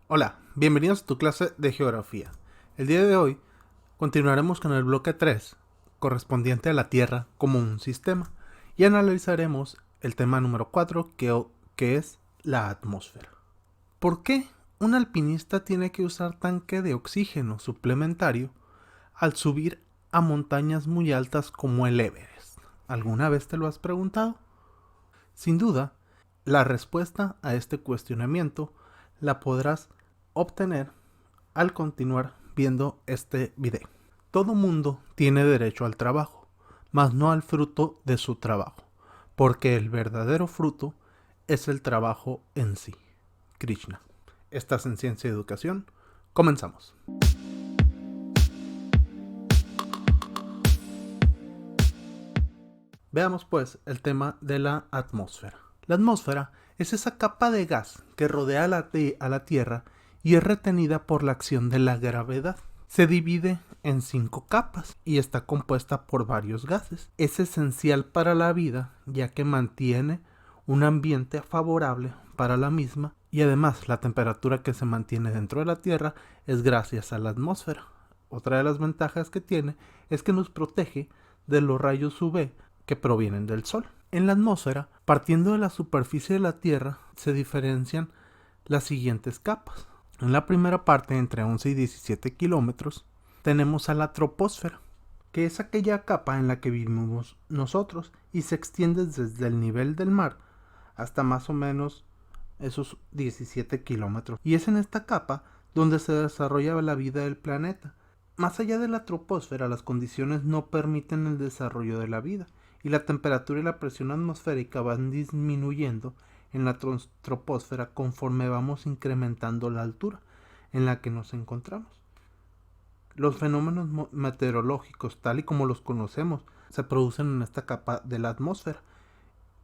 Hola, bienvenidos a tu clase de geografía. El día de hoy continuaremos con el bloque 3, correspondiente a la Tierra como un sistema, y analizaremos el tema número 4, que es la atmósfera. ¿Por qué un alpinista tiene que usar tanque de oxígeno suplementario al subir a montañas muy altas como el Everest? ¿Alguna vez te lo has preguntado? Sin duda, la respuesta a este cuestionamiento la podrás obtener al continuar viendo este video. Todo mundo tiene derecho al trabajo, mas no al fruto de su trabajo, porque el verdadero fruto es el trabajo en sí. Krishna. ¿Estás en Ciencia y Educación? Comenzamos. Veamos pues el tema de la atmósfera. La atmósfera es esa capa de gas que rodea a la Tierra y es retenida por la acción de la gravedad. Se divide en 5 capas y está compuesta por varios gases. Es esencial para la vida ya que mantiene un ambiente favorable para la misma y además la temperatura que se mantiene dentro de la Tierra es gracias a la atmósfera. Otra de las ventajas que tiene es que nos protege de los rayos UV que provienen del Sol. En la atmósfera, partiendo de la superficie de la Tierra, se diferencian las siguientes capas. En la primera parte, entre 11 y 17 kilómetros, tenemos a la troposfera, que es aquella capa en la que vivimos nosotros y se extiende desde el nivel del mar hasta más o menos esos 17 kilómetros. Y es en esta capa donde se desarrolla la vida del planeta. Más allá de la troposfera, las condiciones no permiten el desarrollo de la vida y la temperatura y la presión atmosférica van disminuyendo en la troposfera conforme vamos incrementando la altura en la que nos encontramos. Los fenómenos meteorológicos, tal y como los conocemos, se producen en esta capa de la atmósfera,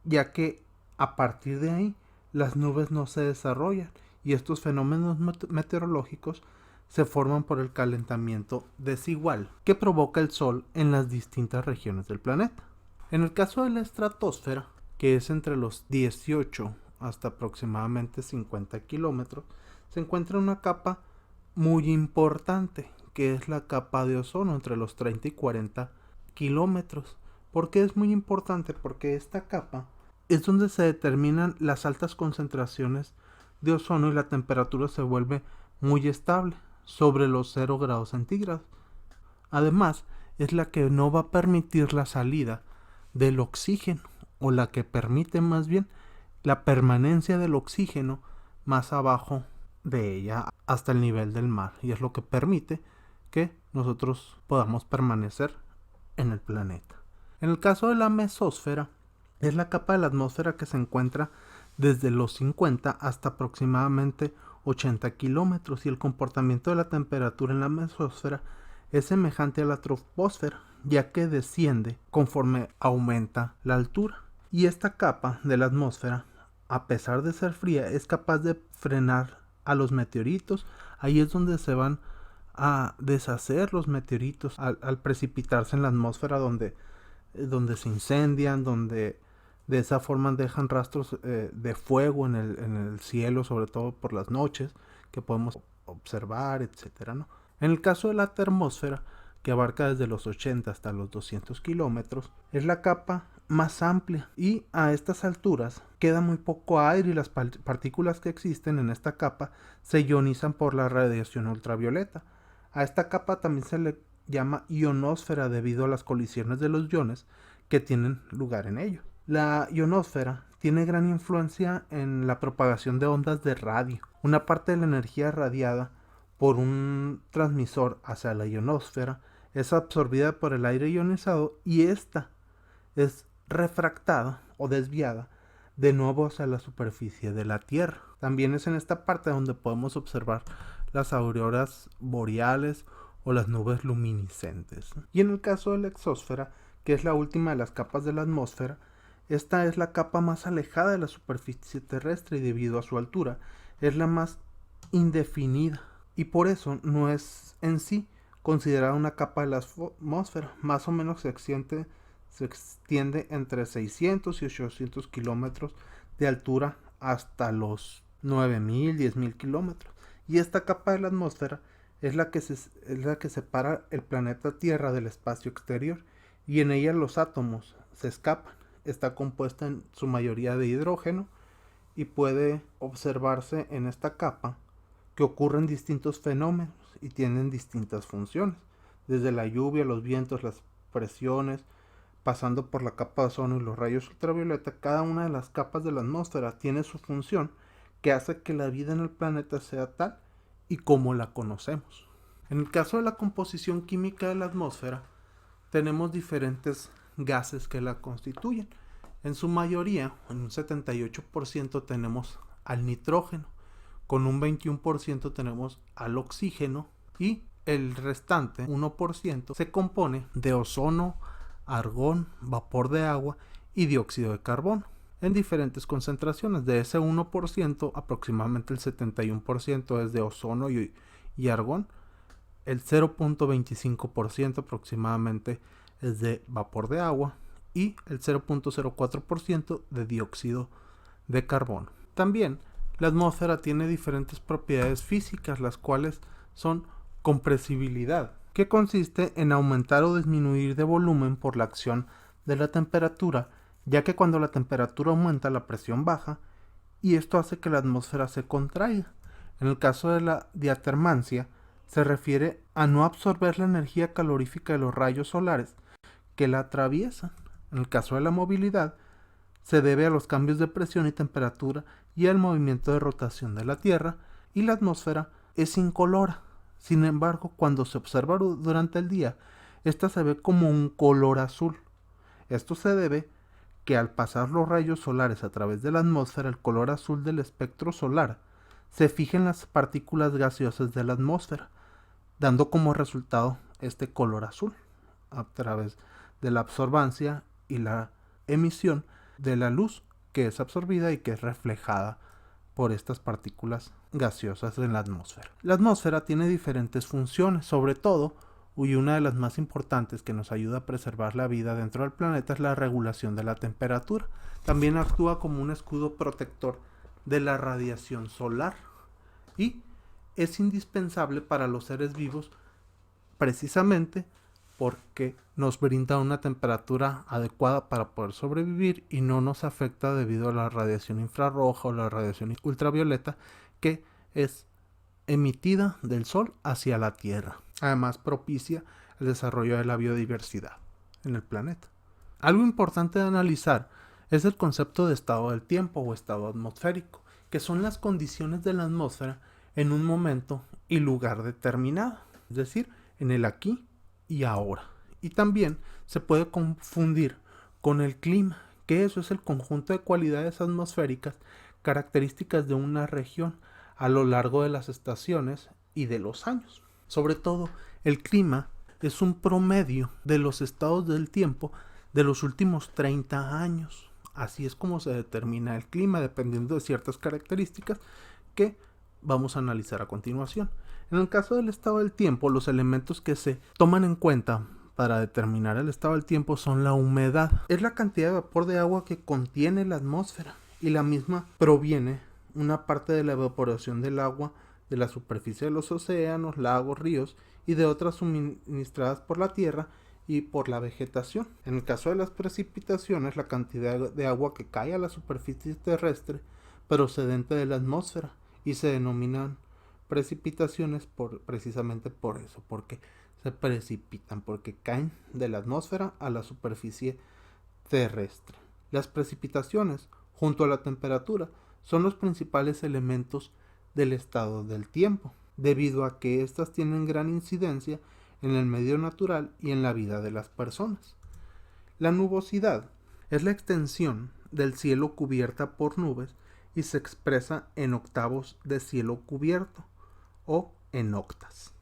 ya que a partir de ahí las nubes no se desarrollan y estos fenómenos meteorológicos se forman por el calentamiento desigual que provoca el Sol en las distintas regiones del planeta. En el caso de la estratosfera, que es entre los 18 hasta aproximadamente 50 kilómetros, se encuentra una capa muy importante, que es la capa de ozono entre los 30 y 40 kilómetros. ¿Por qué es muy importante? Porque esta capa es donde se determinan las altas concentraciones de ozono y la temperatura se vuelve muy estable, sobre los 0 grados centígrados. Además, es la que no va a permitir la salida del oxígeno, o la que permite más bien la permanencia del oxígeno más abajo de ella hasta el nivel del mar, y es lo que permite que nosotros podamos permanecer en el planeta. En el caso de la mesósfera, es la capa de la atmósfera que se encuentra desde los 50 hasta aproximadamente 80 kilómetros y el comportamiento de la temperatura en la mesósfera es semejante a la troposfera, ya que desciende conforme aumenta la altura. Y esta capa de la atmósfera, a pesar de ser fría, es capaz de frenar a los meteoritos. Ahí es donde se van a deshacer los meteoritos al precipitarse en la atmósfera, donde se incendian, donde de esa forma dejan rastros de fuego en el cielo, sobre todo por las noches, que podemos observar, etcétera, ¿no? En el caso de la termósfera, que abarca desde los 80 hasta los 200 kilómetros, es la capa más amplia y a estas alturas queda muy poco aire y las partículas que existen en esta capa se ionizan por la radiación ultravioleta. A esta capa también se le llama ionosfera debido a las colisiones de los iones que tienen lugar en ello. La ionosfera tiene gran influencia en la propagación de ondas de radio. Una parte de la energía radiada por un transmisor hacia la ionosfera es absorbida por el aire ionizado y esta es refractada o desviada de nuevo hacia la superficie de la Tierra. También es en esta parte donde podemos observar las auroras boreales o las nubes luminiscentes. Y en el caso de la exósfera, que es la última de las capas de la atmósfera, esta es la capa más alejada de la superficie terrestre y debido a su altura es la más indefinida y por eso no es en sí considerada una capa de la atmósfera. Más o menos se extiende entre 600 y 800 kilómetros de altura hasta los 9000, 10.000 kilómetros. Y esta capa de la atmósfera es la que separa el planeta Tierra del espacio exterior, y en ella los átomos se escapan. Está compuesta en su mayoría de hidrógeno y puede observarse en esta capa que ocurren distintos fenómenos y tienen distintas funciones, desde la lluvia, los vientos, las presiones, pasando por la capa de ozono y los rayos ultravioleta. Cada una de las capas de la atmósfera tiene su función que hace que la vida en el planeta sea tal y como la conocemos. En el caso de la composición química de la atmósfera, tenemos diferentes gases que la constituyen. En su mayoría, en un 78% tenemos al nitrógeno, con un 21% tenemos al oxígeno, y el restante 1% se compone de ozono, argón, vapor de agua y dióxido de carbono en diferentes concentraciones. De ese 1%, aproximadamente el 71% es de ozono y argón, el 0.25% aproximadamente es de vapor de agua y el 0.04% de dióxido de carbono. También la atmósfera tiene diferentes propiedades físicas, las cuales son compresibilidad, que consiste en aumentar o disminuir de volumen por la acción de la temperatura, ya que cuando la temperatura aumenta la presión baja y esto hace que la atmósfera se contraiga. En el caso de la diatermancia se refiere a no absorber la energía calorífica de los rayos solares que la atraviesan. En el caso de la movilidad se debe a los cambios de presión y temperatura y al movimiento de rotación de la Tierra, y la atmósfera es incolora. Sin embargo, cuando se observa durante el día, esta se ve como un color azul. Esto se debe que al pasar los rayos solares a través de la atmósfera, el color azul del espectro solar se fija en las partículas gaseosas de la atmósfera, dando como resultado este color azul a través de la absorbancia y la emisión de la luz que es absorbida y que es reflejada por estas partículas gaseosas en la atmósfera. La atmósfera tiene diferentes funciones, sobre todo, y una de las más importantes que nos ayuda a preservar la vida dentro del planeta es la regulación de la temperatura. También actúa como un escudo protector de la radiación solar y es indispensable para los seres vivos precisamente porque nos brinda una temperatura adecuada para poder sobrevivir y no nos afecta debido a la radiación infrarroja o la radiación ultravioleta que es emitida del sol hacia la Tierra. Además, propicia el desarrollo de la biodiversidad en el planeta. Algo importante de analizar es el concepto de estado del tiempo o estado atmosférico, que son las condiciones de la atmósfera en un momento y lugar determinado, es decir, en el aquí y ahora. Y también se puede confundir con el clima, que eso es el conjunto de cualidades atmosféricas características de una región a lo largo de las estaciones y de los años. Sobre todo, el clima es un promedio de los estados del tiempo de los últimos 30 años. Así es como se determina el clima, dependiendo de ciertas características que vamos a analizar a continuación. En el caso del estado del tiempo, los elementos que se toman en cuenta para determinar el estado del tiempo son la humedad. Es la cantidad de vapor de agua que contiene la atmósfera y la misma proviene una parte de la evaporación del agua de la superficie de los océanos, lagos, ríos y de otras suministradas por la tierra y por la vegetación. En el caso de las precipitaciones, la cantidad de agua que cae a la superficie terrestre procedente de la atmósfera, y se denominan precipitaciones precisamente por eso, porque se precipitan, porque caen de la atmósfera a la superficie terrestre. Las precipitaciones, junto a la temperatura, son los principales elementos del estado del tiempo, debido a que éstas tienen gran incidencia en el medio natural y en la vida de las personas. La nubosidad es la extensión del cielo cubierta por nubes y se expresa en octavos de cielo cubierto o en octas.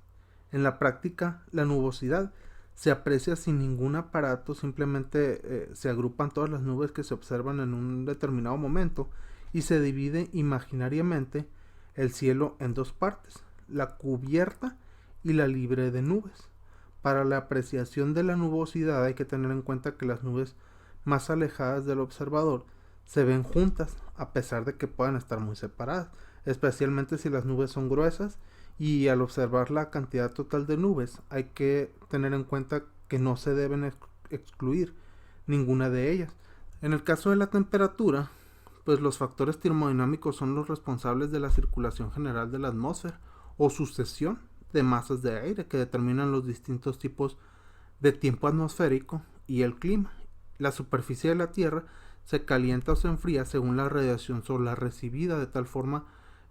En la práctica, la nubosidad se aprecia sin ningún aparato, simplemente se agrupan todas las nubes que se observan en un determinado momento y se divide imaginariamente el cielo en dos partes, la cubierta y la libre de nubes. Para la apreciación de la nubosidad hay que tener en cuenta que las nubes más alejadas del observador se ven juntas, a pesar de que puedan estar muy separadas. especialmente si las nubes son gruesas, y al observar la cantidad total de nubes hay que tener en cuenta que no se deben excluir ninguna de ellas. En el caso de la temperatura, pues los factores termodinámicos son los responsables de la circulación general de la atmósfera o sucesión de masas de aire que determinan los distintos tipos de tiempo atmosférico y el clima. La superficie de la Tierra se calienta o se enfría según la radiación solar recibida, de tal forma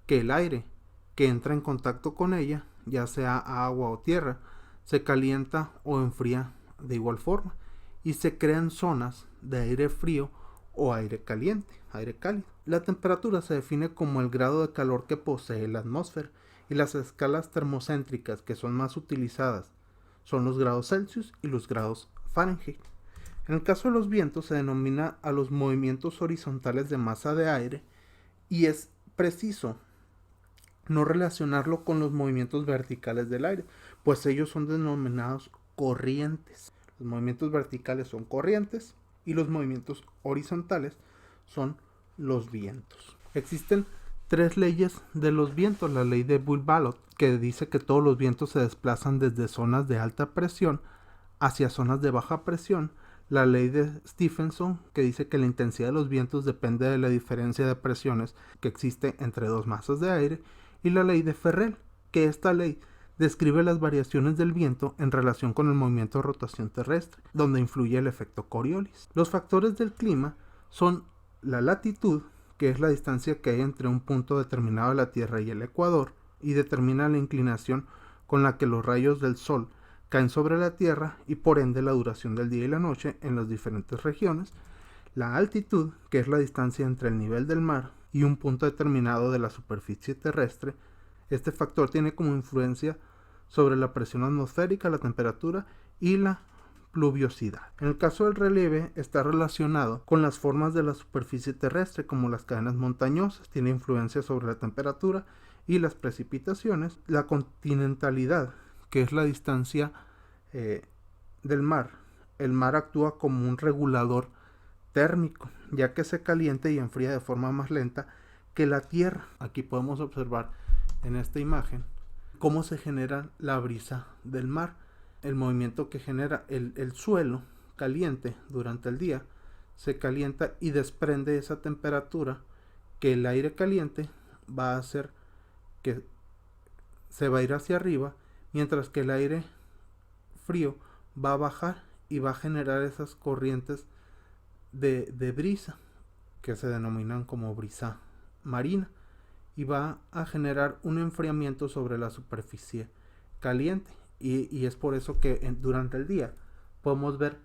que el aire que entra en contacto con ella, ya sea agua o tierra, se calienta o enfría de igual forma y se crean zonas de aire frío o aire caliente, aire cálido. La temperatura se define como el grado de calor que posee la atmósfera, y las escalas termocéntricas que son más utilizadas son los grados Celsius y los grados Fahrenheit. En el caso de los vientos se denomina a los movimientos horizontales de masa de aire, y es preciso no relacionarlo con los movimientos verticales del aire, pues ellos son denominados corrientes. Los movimientos verticales son corrientes y los movimientos horizontales son los vientos. Existen 3 leyes de los vientos. La ley de Bull-Ballot, que dice que todos los vientos se desplazan desde zonas de alta presión hacia zonas de baja presión. La ley de Stephenson, que dice que la intensidad de los vientos depende de la diferencia de presiones que existe entre dos masas de aire. Y la ley de Ferrel, que esta ley describe las variaciones del viento en relación con el movimiento de rotación terrestre, donde influye el efecto Coriolis. Los factores del clima son la latitud, que es la distancia que hay entre un punto determinado de la Tierra y el ecuador, y determina la inclinación con la que los rayos del sol caen sobre la Tierra y por ende la duración del día y la noche en las diferentes regiones. La altitud, que es la distancia entre el nivel del mar y un punto determinado de la superficie terrestre. Este factor tiene como influencia sobre la presión atmosférica, la temperatura y la pluviosidad. En el caso del relieve está relacionado con las formas de la superficie terrestre, como las cadenas montañosas, tiene influencia sobre la temperatura y las precipitaciones. La continentalidad, que es la distancia del mar. El mar actúa como un regulador térmico, ya que se calienta y enfría de forma más lenta que la tierra. Aquí podemos observar en esta imagen cómo se genera la brisa del mar, el movimiento que genera el suelo caliente durante el día, se calienta y desprende esa temperatura que el aire caliente va a hacer que se va a ir hacia arriba, mientras que el aire frío va a bajar y va a generar esas corrientes de brisa que se denominan como brisa marina, y va a generar un enfriamiento sobre la superficie caliente, y es por eso que durante el día podemos ver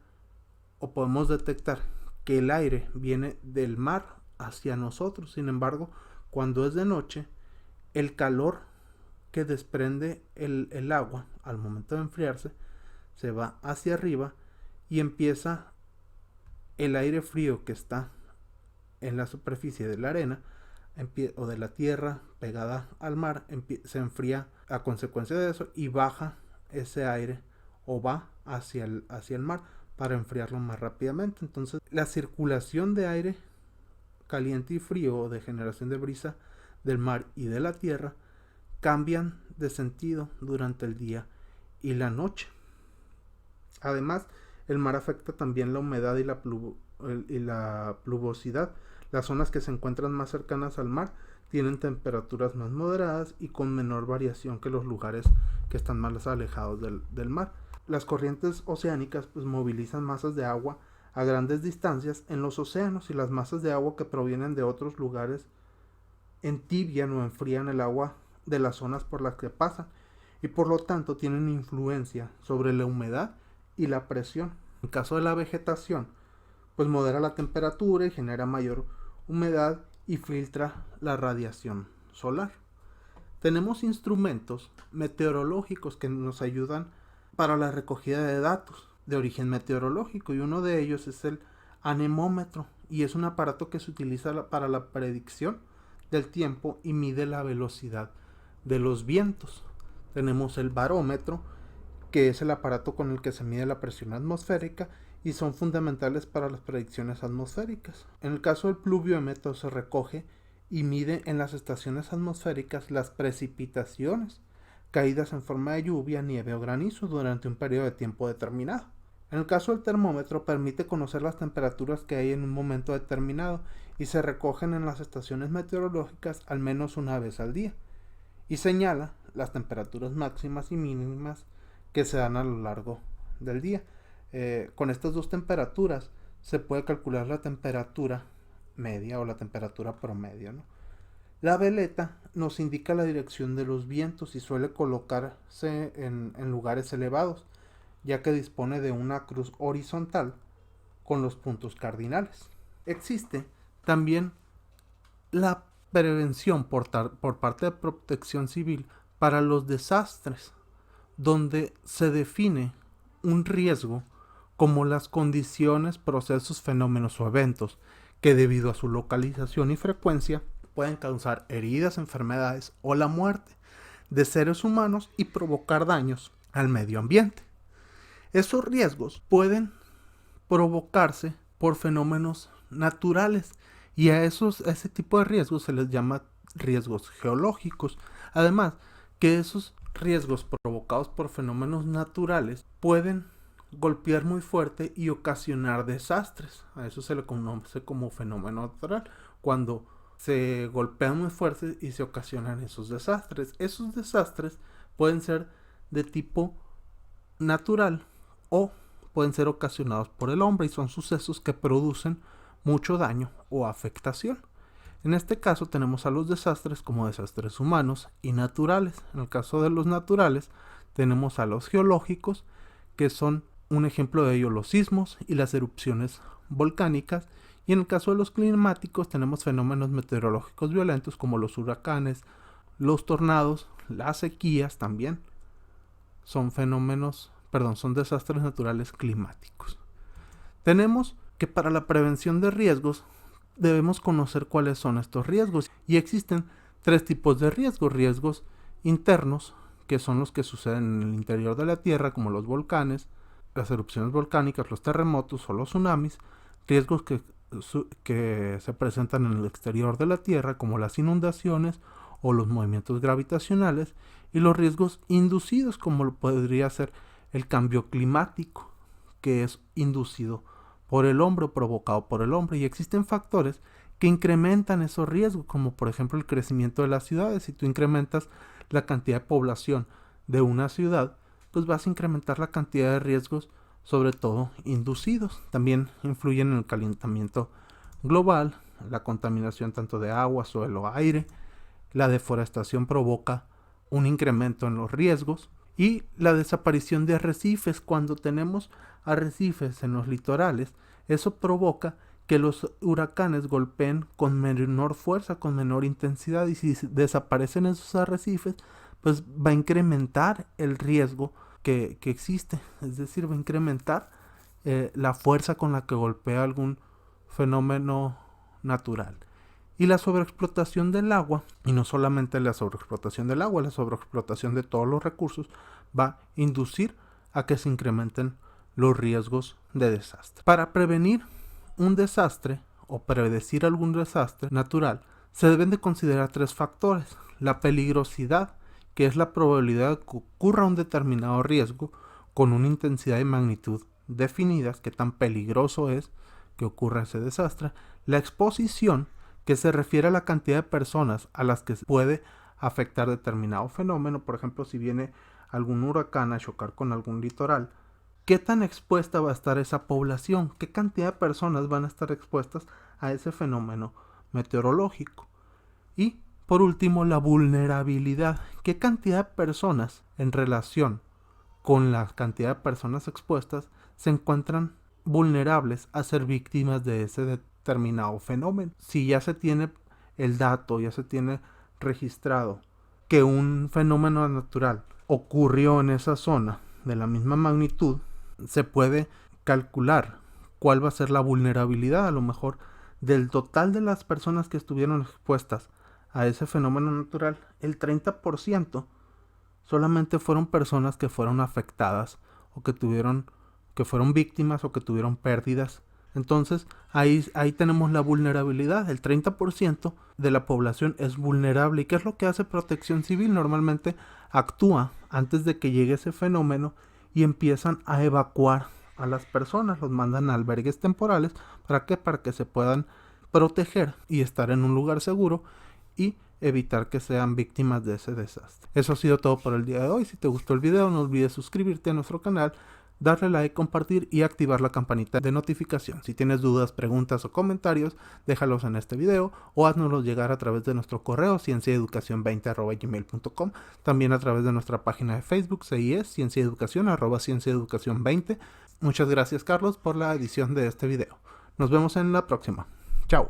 o podemos detectar que el aire viene del mar hacia nosotros. Sin embargo, cuando es de noche, el calor que desprende el agua al momento de enfriarse se va hacia arriba y empieza el aire frío que está en la superficie de la arena o de la tierra pegada al mar, se enfría a consecuencia de eso y baja ese aire o va hacia el mar para enfriarlo más rápidamente. Entonces la circulación de aire caliente y frío o de generación de brisa del mar y de la tierra cambian de sentido durante el día y la noche. Además, el mar afecta también la humedad y la pluvosidad. Las zonas que se encuentran más cercanas al mar tienen temperaturas más moderadas y con menor variación que los lugares que están más alejados del mar. Las corrientes oceánicas pues movilizan masas de agua a grandes distancias en los océanos, y las masas de agua que provienen de otros lugares entibian o enfrían el agua de las zonas por las que pasan, y por lo tanto tienen influencia sobre la humedad y la presión. En caso de la vegetación, pues modera la temperatura y genera mayor humedad y filtra la radiación solar. Tenemos instrumentos meteorológicos que nos ayudan para la recogida de datos de origen meteorológico, y uno de ellos es el anemómetro, y es un aparato que se utiliza para la predicción del tiempo y mide la velocidad de los vientos. Tenemos el barómetro, que es el aparato con el que se mide la presión atmosférica y son fundamentales para las predicciones atmosféricas. En el caso del pluviómetro se recoge y mide en las estaciones atmosféricas las precipitaciones, caídas en forma de lluvia, nieve o granizo durante un periodo de tiempo determinado. En el caso del termómetro, permite conocer las temperaturas que hay en un momento determinado y se recogen en las estaciones meteorológicas al menos una vez al día, y señala las temperaturas máximas y mínimas que se dan a lo largo del día. Con estas dos temperaturas se puede calcular la temperatura media o la temperatura promedio, ¿no? La veleta nos indica la dirección de los vientos y suele colocarse en lugares elevados, ya que dispone de una cruz horizontal con los puntos cardinales. Existe también la prevención por parte de Protección Civil para los desastres, donde se define un riesgo como las condiciones, procesos, fenómenos o eventos que debido a su localización y frecuencia pueden causar heridas, enfermedades o la muerte de seres humanos y provocar daños al medio ambiente. Esos riesgos pueden provocarse por fenómenos naturales y a ese tipo de riesgos se les llama riesgos geológicos. Además, que esos riesgos provocados por fenómenos naturales pueden golpear muy fuerte y ocasionar desastres. A eso se le conoce como fenómeno natural, cuando se golpean muy fuerte y se ocasionan esos desastres. Esos desastres pueden ser de tipo natural o pueden ser ocasionados por el hombre y son sucesos que producen mucho daño o afectación. En este caso tenemos a los desastres como desastres humanos y naturales. En el caso de los naturales tenemos a los geológicos, que son un ejemplo de ello los sismos y las erupciones volcánicas, y en el caso de los climáticos tenemos fenómenos meteorológicos violentos como los huracanes, los tornados, las sequías también son son desastres naturales climáticos. Tenemos que para la prevención de riesgos debemos conocer cuáles son estos riesgos, y existen tres tipos de riesgos: riesgos internos, que son los que suceden en el interior de la Tierra, como los volcanes, las erupciones volcánicas, los terremotos o los tsunamis; riesgos que se presentan en el exterior de la Tierra, como las inundaciones o los movimientos gravitacionales; y los riesgos inducidos, como lo podría ser el cambio climático, que es inducido por el hombre o provocado por el hombre. Y existen factores que incrementan esos riesgos, como por ejemplo el crecimiento de las ciudades. Si tú incrementas la cantidad de población de una ciudad, pues vas a incrementar la cantidad de riesgos, sobre todo inducidos. También influyen en el calentamiento global, la contaminación tanto de agua, suelo, aire. La deforestación provoca un incremento en los riesgos, y la desaparición de arrecifes. Cuando tenemos arrecifes en los litorales, eso provoca que los huracanes golpeen con menor fuerza, con menor intensidad, y si desaparecen esos arrecifes, pues va a incrementar el riesgo que existe, es decir, va a incrementar la fuerza con la que golpea algún fenómeno natural. Y la sobreexplotación del agua, y no solamente la sobreexplotación del agua, la sobreexplotación de todos los recursos, va a inducir a que se incrementen los riesgos de desastre. Para prevenir un desastre o predecir algún desastre natural, se deben de considerar tres factores: la peligrosidad, que es la probabilidad de que ocurra un determinado riesgo con una intensidad y magnitud definidas, qué tan peligroso es que ocurra ese desastre; la exposición, que se refiere a la cantidad de personas a las que se puede afectar determinado fenómeno. Por ejemplo, si viene algún huracán a chocar con algún litoral, ¿qué tan expuesta va a estar esa población? ¿Qué cantidad de personas van a estar expuestas a ese fenómeno meteorológico? Y, por último, la vulnerabilidad. ¿Qué cantidad de personas en relación con la cantidad de personas expuestas se encuentran vulnerables a ser víctimas de ese determinado fenómeno? Si ya se tiene el dato, ya se tiene registrado que un fenómeno natural ocurrió en esa zona de la misma magnitud, se puede calcular cuál va a ser la vulnerabilidad. A lo mejor del total de las personas que estuvieron expuestas a ese fenómeno natural, el 30% solamente fueron personas que fueron afectadas o que fueron víctimas o que tuvieron pérdidas Entonces, ahí tenemos la vulnerabilidad. El 30% de la población es vulnerable. ¿Y qué es lo que hace Protección Civil? Normalmente actúa antes de que llegue ese fenómeno y empiezan a evacuar a las personas. Los mandan a albergues temporales. ¿Para qué? Para que se puedan proteger y estar en un lugar seguro y evitar que sean víctimas de ese desastre. Eso ha sido todo por el día de hoy. Si te gustó el video, no olvides suscribirte a nuestro canal, darle like, compartir y activar la campanita de notificación. Si tienes dudas, preguntas o comentarios, déjalos en este video o haznoslos llegar a través de nuestro correo cienciaeducacion20@gmail.com, también a través de nuestra página de Facebook, CIES, cienciaeducacion, @cienciaeducacion20. Muchas gracias, Carlos, por la edición de este video. Nos vemos en la próxima. Chao.